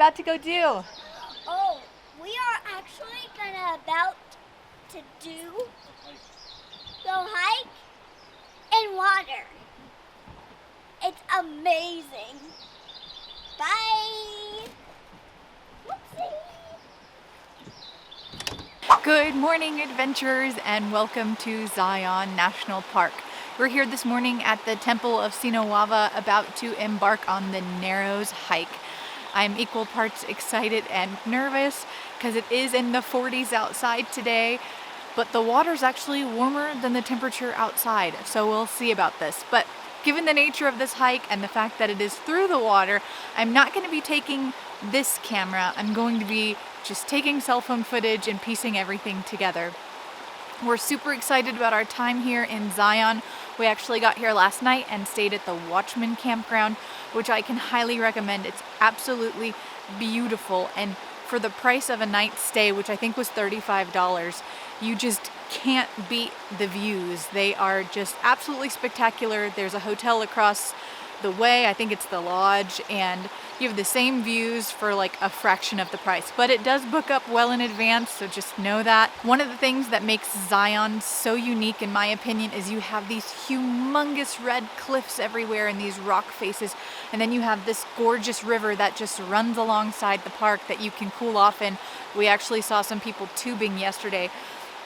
about to go do? Oh, we are actually about to do the hike in water. It's amazing. Bye. Whoopsie. Good morning, adventurers, and welcome to Zion National Park. We're here this morning at the Temple of Sinawava, about to embark on the Narrows hike. I'm equal parts excited and nervous because it is in the 40s outside today, but the water's actually warmer than the temperature outside, so we'll see about this. But given the nature of this hike and the fact that it is through the water, I'm not going to be taking this camera. I'm going to be just taking cell phone footage and piecing everything together. We're super excited about our time here in Zion. We actually got here last night and stayed at the Watchman Campground, which I can highly recommend. It's absolutely beautiful, and for the price of a night's stay, which I think was $35, you just can't beat the views. They are just absolutely spectacular. There's a hotel across the way, I think it's the Lodge, and you have the same views for like a fraction of the price, but it does book up well in advance, so just know that. One of the things that makes Zion so unique, in my opinion, is you have these humongous red cliffs everywhere and these rock faces, and then you have this gorgeous river that just runs alongside the park that you can cool off in. We actually saw some people tubing yesterday.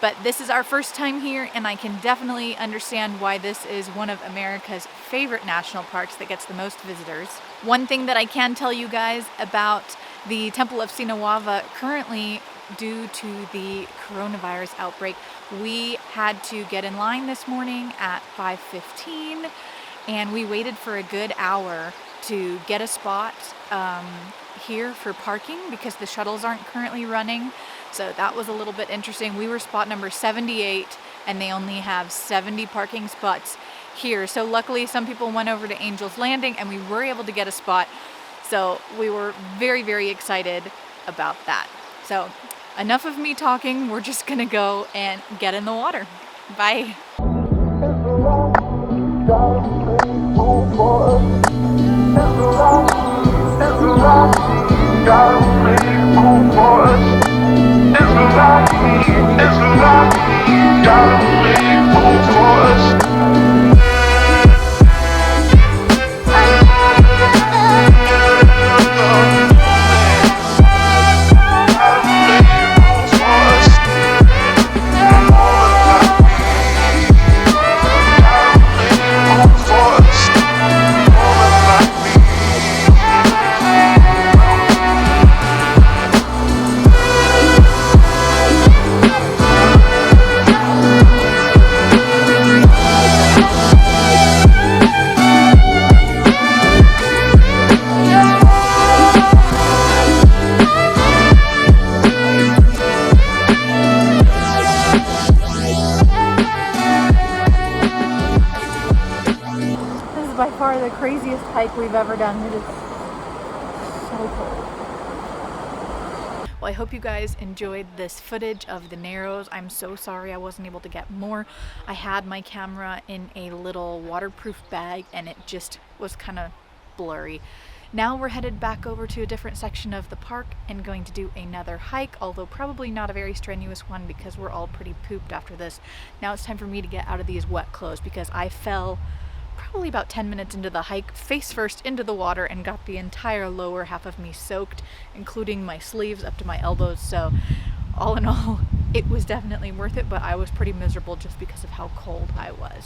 But this is our first time here, and I can definitely understand why this is one of America's favorite national parks that gets the most visitors. One thing that I can tell you guys about the Temple of Sinawava, currently, due to the coronavirus outbreak, we had to get in line this morning at 5:15, and we waited for a good hour to get a spot here for parking because the shuttles aren't currently running. So that was a little bit interesting. We were spot number 78, and they only have 70 parking spots here. So luckily some people went over to Angel's Landing and we were able to get a spot. So we were very, very excited about that. So enough of me talking. We're just gonna go and get in the water. Bye. By far the craziest hike we've ever done. It is so cold. Well, I hope you guys enjoyed this footage of the Narrows. I'm so sorry I wasn't able to get more. I had my camera in a little waterproof bag and it just was kind of blurry. Now we're headed back over to a different section of the park and going to do another hike, although probably not a very strenuous one because we're all pretty pooped after this. Now it's time for me to get out of these wet clothes because I fell probably about 10 minutes into the hike, face first into the water, and got the entire lower half of me soaked, including my sleeves up to my elbows. So all in all, it was definitely worth it, but I was pretty miserable just because of how cold I was.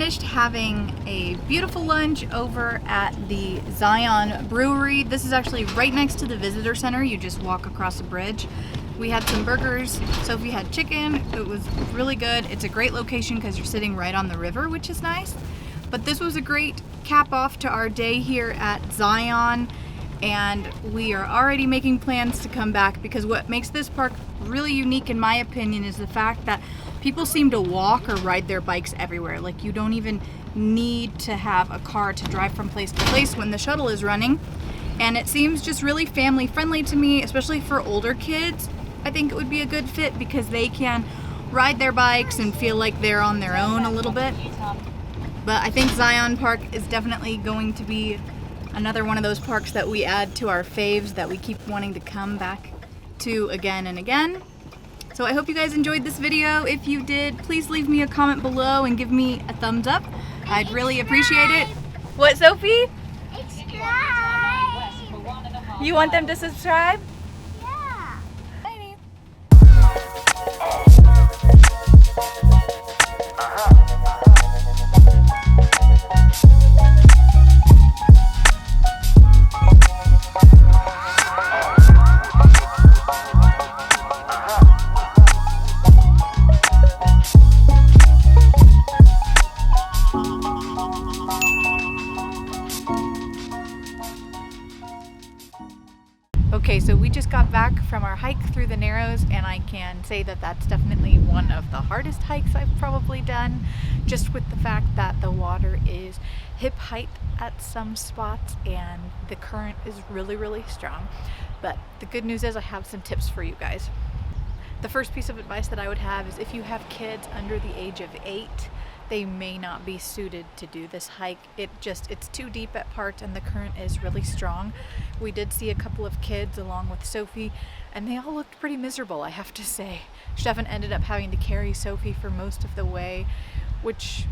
finished having a beautiful lunch over at the Zion Brewery. This is actually right next to the visitor center. You just walk across the bridge. We had some burgers. Sophie had chicken. It was really good. It's a great location because you're sitting right on the river, which is nice. But this was a great cap off to our day here at Zion. And we are already making plans to come back because what makes this park really unique in my opinion is the fact that people seem to walk or ride their bikes everywhere. Like you don't even need to have a car to drive from place to place when the shuttle is running. And it seems just really family friendly to me, especially for older kids. I think it would be a good fit because they can ride their bikes and feel like they're on their own a little bit. But I think Zion Park is definitely going to be another one of those parks that we add to our faves that we keep wanting to come back to again and again. So I hope you guys enjoyed this video. If you did, please leave me a comment below and give me a thumbs up. I'd really appreciate it. What, Sophie? Subscribe. You want them to subscribe? Yeah. Okay, so we just got back from our hike through the Narrows, and I can say that that's definitely one of the hardest hikes I've probably done, just with the fact that the water is hip height at some spots and the current is really, really strong. But the good news is I have some tips for you guys. The first piece of advice that I would have is if you have kids under the age of 8, they may not be suited to do this hike. It's too deep at parts and the current is really strong. We did see a couple of kids along with Sophie and they all looked pretty miserable, I have to say. Stefan ended up having to carry Sophie for most of the way, which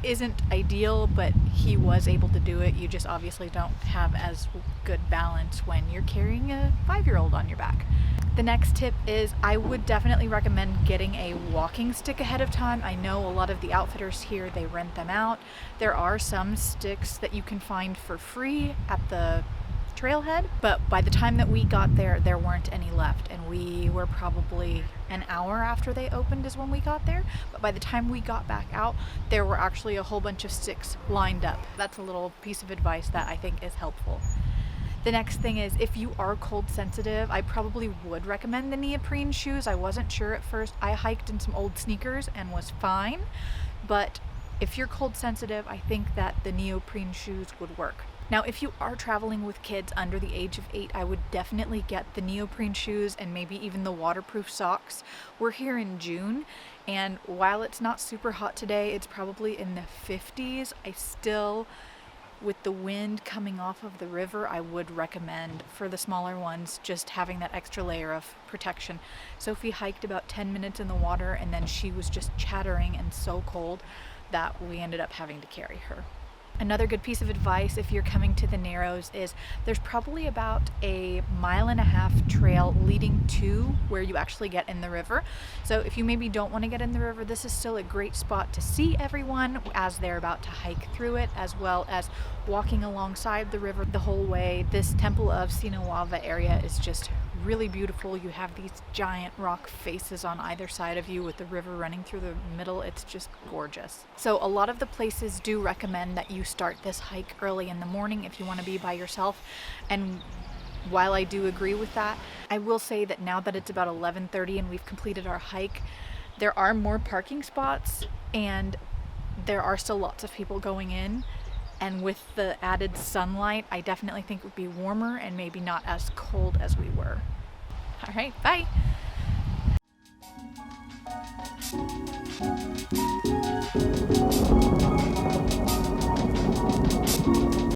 isn't ideal, but he was able to do it. You just obviously don't have as good balance when you're carrying a 5-year-old on your back. The next tip is I would definitely recommend getting a walking stick ahead of time. I know a lot of the outfitters here, they rent them out. There are some sticks that you can find for free at the trailhead, but by the time that we got there, there weren't any left, and we were probably an hour after they opened is when we got there. But by the time we got back out, there were actually a whole bunch of sticks lined up. That's a little piece of advice that I think is helpful. The next thing is if you are cold sensitive, I probably would recommend the neoprene shoes. I wasn't sure at first. I hiked in some old sneakers and was fine, but if you're cold sensitive, I think that the neoprene shoes would work. Now, if you are traveling with kids under the age of 8, I would definitely get the neoprene shoes and maybe even the waterproof socks. We're here in June, and while it's not super hot today, it's probably in the 50s. I still, with the wind coming off of the river, I would recommend for the smaller ones just having that extra layer of protection. Sophie hiked about 10 minutes in the water and then she was just chattering and so cold that we ended up having to carry her. Another good piece of advice if you're coming to the Narrows is there's probably about a 1.5-mile trail leading to where you actually get in the river. So if you maybe don't want to get in the river, this is still a great spot to see everyone as they're about to hike through it, as well as walking alongside the river the whole way. This Temple of Sinawava area is just really beautiful. You have these giant rock faces on either side of you with the river running through the middle. It's just gorgeous. So a lot of the places do recommend that you start this hike early in the morning if you want to be by yourself. And while I do agree with that, I will say that now that it's about 11:30 and we've completed our hike, there are more parking spots and there are still lots of people going in. And with the added sunlight, I definitely think it would be warmer and maybe not as cold as we were. All right, bye.